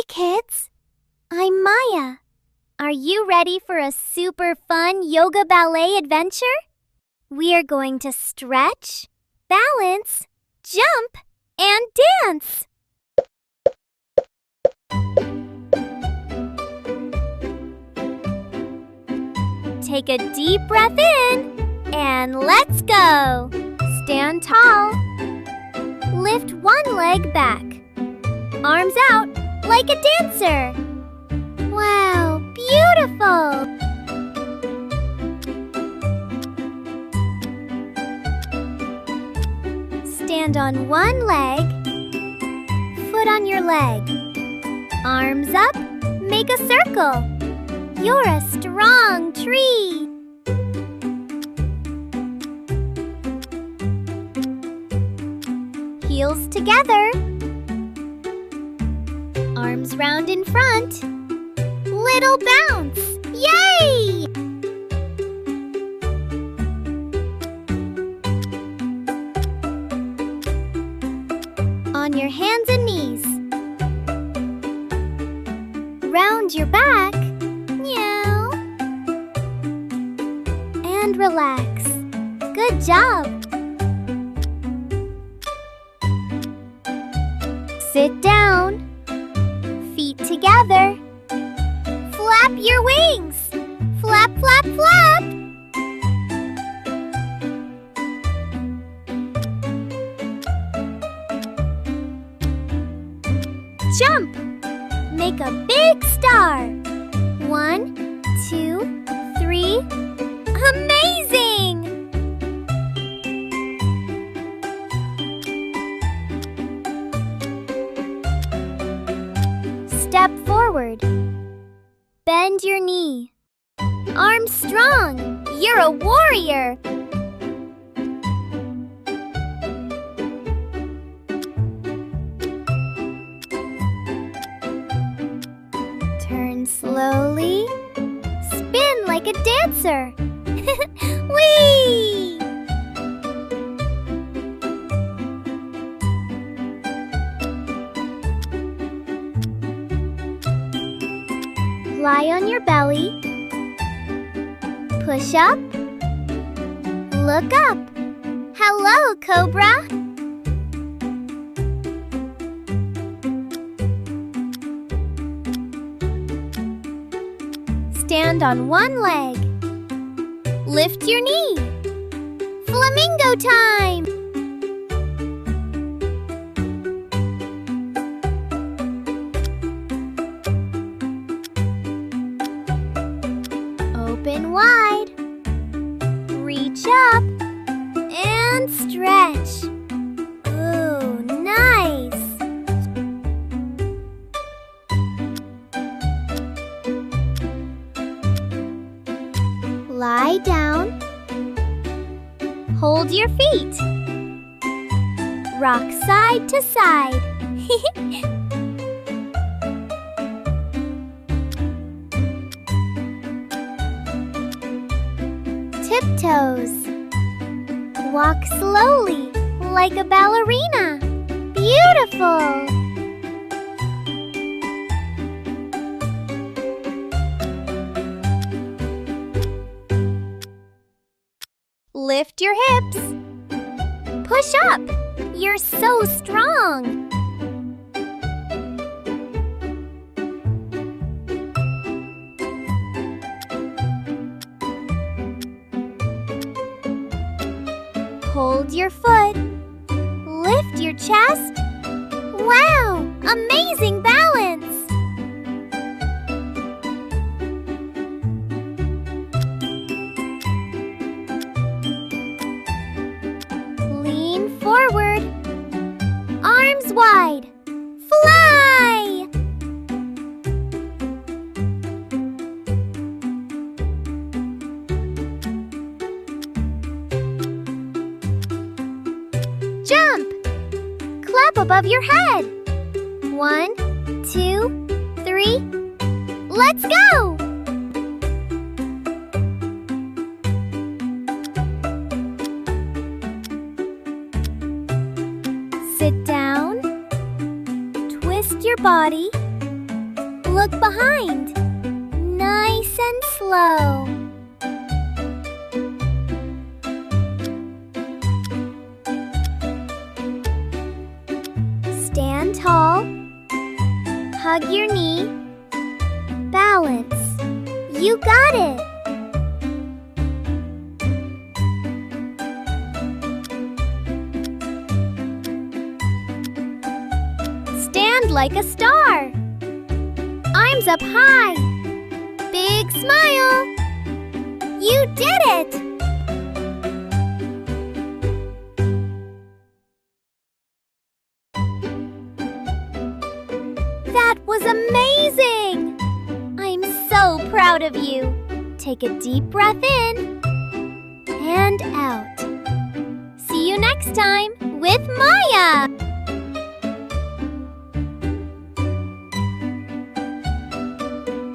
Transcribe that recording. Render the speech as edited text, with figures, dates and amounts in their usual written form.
kids! I'm Maya. Are you ready for a super fun yoga ballet adventure? We are going to stretch, balance, jump, and dance. Take a deep breath in and let's go. Stand tall. Lift one leg back. Arms out like a dancer. Wow, beautiful! Stand on one leg, foot on your leg. Arms up, make a circle. You're a strong tree. Heels together. Arms round in front. Little bounce! Yay! On your hands and knees. Round your back. Meow. And relax. Good job. Sit down. Feet together. Flap your wings. Flap, flap, flap. Jump. Make a big star. 1, 2, 3. Amazing! Step forward. Bend your knee. Arms strong. You're a warrior. Turn slowly. Spin like a dancer. Whee! Lie on your belly. Push up. Look up. Hello, Cobra. Stand on one leg. Lift your knee. Flamingo time! Open wide. Reach up and stretch. Ooh, nice! Lie down. Hold your feet. Rock side to side. Tiptoes. Walk slowly like a ballerina. Beautiful! Lift your hips. Push up. You're so strong. Hold your foot. Lift your chest. Wow! Amazing balance! Lean forward. Arms wide. Fly! Jump! Clap above your head. 1, 2, 3. Let's go! Sit down. Twist your body. look behind. Nice and slow. Stand tall. Hug your knee. Balance. You got it! Stand like a star. Arms up high. Big smile. You did it! That was amazing! I'm so proud of you. Take a deep breath in and out. See you next time with Maya!